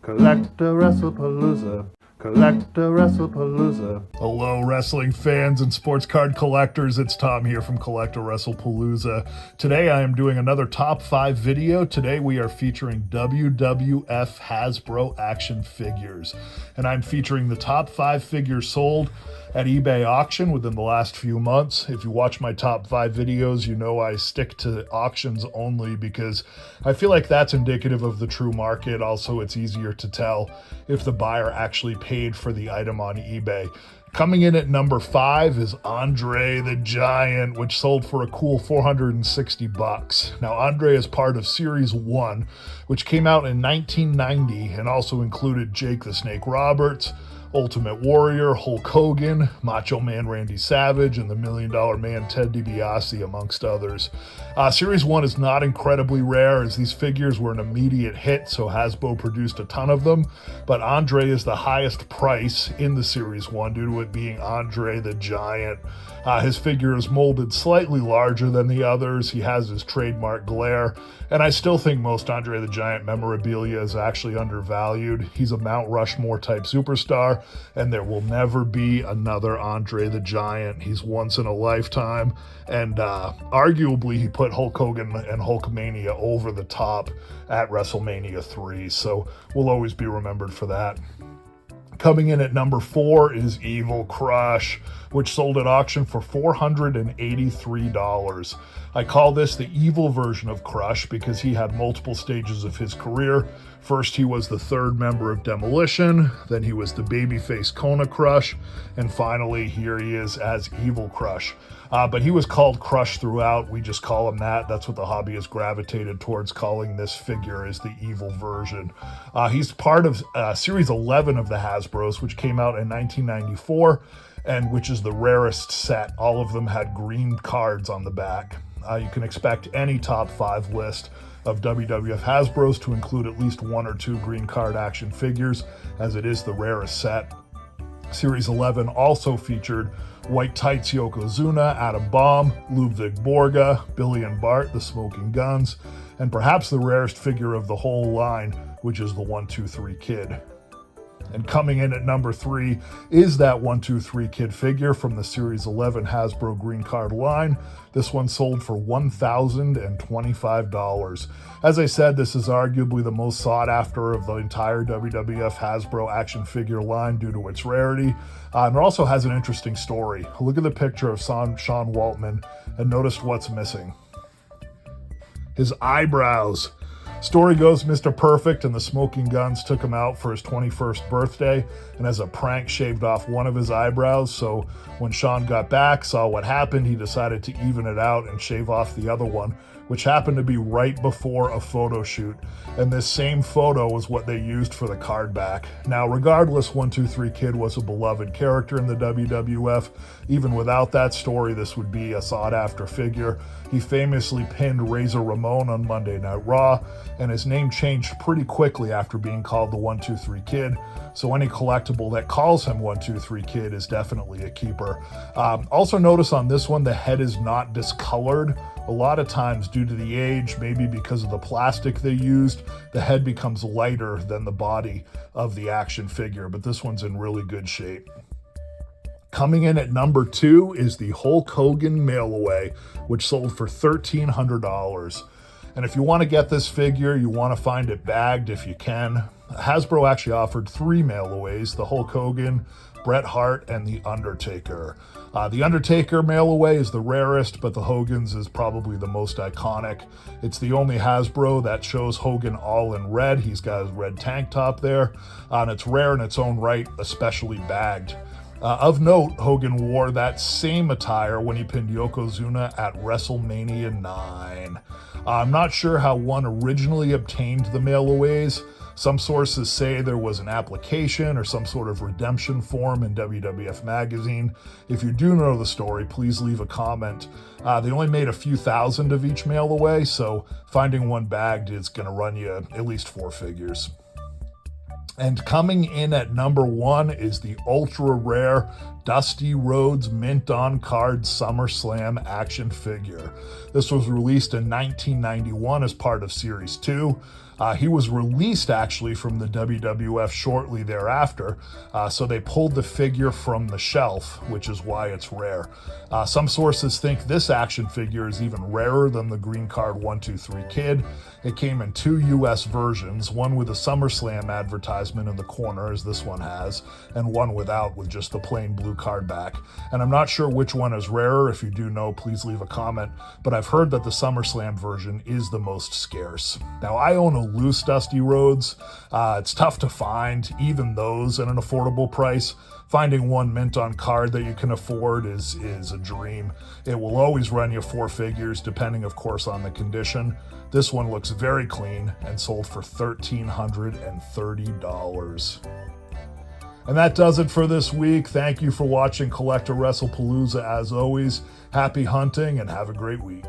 CollectAWrestlePalooza. CollectAWrestlePalooza. Hello, wrestling fans and sports card collectors. It's Tom here from CollectAWrestlePalooza. Today I am doing another top 5 video. Today we are featuring WWF Hasbro action figures. And I'm featuring the top 5 figures sold at eBay auction within the last few months. If you watch my top 5 videos, you know I stick to auctions only because I feel like that's indicative of the true market. Also, it's easier to tell if the buyer actually paid for the item on eBay. Coming in at number 5 is Andre the Giant, which sold for a cool $460. Now, Andre is part of Series 1, which came out in 1990 and also included Jake the Snake Roberts, Ultimate Warrior, Hulk Hogan, Macho Man Randy Savage, and the $1 Million Man Ted DiBiase, amongst others. Series 1 is not incredibly rare, as these figures were an immediate hit, so Hasbro produced a ton of them, but Andre is the highest price in the Series 1 due to it being Andre the Giant. His figure is molded slightly larger than the others. He has his trademark glare, and I still think most Andre the Giant memorabilia is actually undervalued. He's a Mount Rushmore type superstar, and there will never be another Andre the Giant. He's once in a lifetime, and arguably he put Hulk Hogan and Hulkmania over the top at WrestleMania 3, so we'll always be remembered for that. Coming in at number 4 is Evil Crush, which sold at auction for $483. I call this the evil version of Crush because he had multiple stages of his career. First, he was the 3rd member of Demolition, then he was the babyface Kona Crush, and finally, here he is as Evil Crush. But he was called Crush throughout. We just call him that. That's what the hobby has gravitated towards, calling this figure as the evil version. He's part of Series 11 of the Hasbros, which came out in 1994, and which is the rarest set. All of them had green cards on the back. You can expect any top 5 list of WWF Hasbros to include at least 1 or 2 green card action figures, as it is the rarest set. Series 11 also featured White Tights Yokozuna, Adam Bomb, Ludwig Borga, Billy and Bart, the Smoking Guns, and perhaps the rarest figure of the whole line, which is the 1-2-3 Kid. And coming in at number 3 is that 1-2-3 Kid figure from the Series 11 Hasbro Green Card line. This one sold for $1,025. As I said, this is arguably the most sought after of the entire WWF Hasbro action figure line due to its rarity. And it also has an interesting story. Look at the picture of Sean Waltman and notice what's missing. His eyebrows. Story goes Mr. Perfect and the Smoking Guns took him out for his 21st birthday and as a prank shaved off one of his eyebrows. So when Sean got back, saw what happened, he decided to even it out and shave off the other one, which happened to be right before a photo shoot. And this same photo was what they used for the card back. Now, regardless, 1-2-3 Kid was a beloved character in the WWF. Even without that story, this would be a sought-after figure. He famously pinned Razor Ramon on Monday Night Raw, and his name changed pretty quickly after being called the 1-2-3 Kid. So any collectible that calls him 1-2-3 Kid is definitely a keeper. Also notice on this one, the head is not discolored. A lot of times, due to the age, maybe because of the plastic they used, the head becomes lighter than the body of the action figure, but this one's in really good shape. Coming in at number 2 is the Hulk Hogan Mailaway, which sold for $1,300. And if you want to get this figure, you want to find it bagged if you can. Hasbro actually offered 3 Mailaways, the Hulk Hogan, Bret Hart, and The Undertaker. The Undertaker Mailaway is the rarest, but the Hogan's is probably the most iconic. It's the only Hasbro that shows Hogan all in red. He's got his red tank top there, and it's rare in its own right, especially bagged. Of note, Hogan wore that same attire when he pinned Yokozuna at WrestleMania 9. I'm not sure how one originally obtained the Mailaways. Some sources say there was an application or some sort of redemption form in WWF Magazine. If you do know the story, please leave a comment. They only made a few thousand of each Mailaway, so finding one bagged is going to run you at least 4 figures. And coming in at number 1 is the ultra rare Dusty Rhodes Mint on Card SummerSlam action figure. This was released in 1991 as part of Series 2. He was released actually from the WWF shortly thereafter, so they pulled the figure from the shelf, which is why it's rare. Some sources think this action figure is even rarer than the Green Card 123 Kid. It came in 2 US versions, one with a SummerSlam advertisement in the corner, as this one has, and one without, with just the plain blue card back. And I'm not sure which one is rarer. If you do know, please leave a comment, but I've heard that the SummerSlam version is the most scarce. Now, I own a loose Dusty Rhodes. It's tough to find, even those, at an affordable price. Finding one mint on card that you can afford is a dream. It will always run you 4 figures, depending, of course, on the condition. This one looks very clean and sold for $1,330. And that does it for this week. Thank you for watching CollectAWrestlePalooza as always. Happy hunting and have a great week.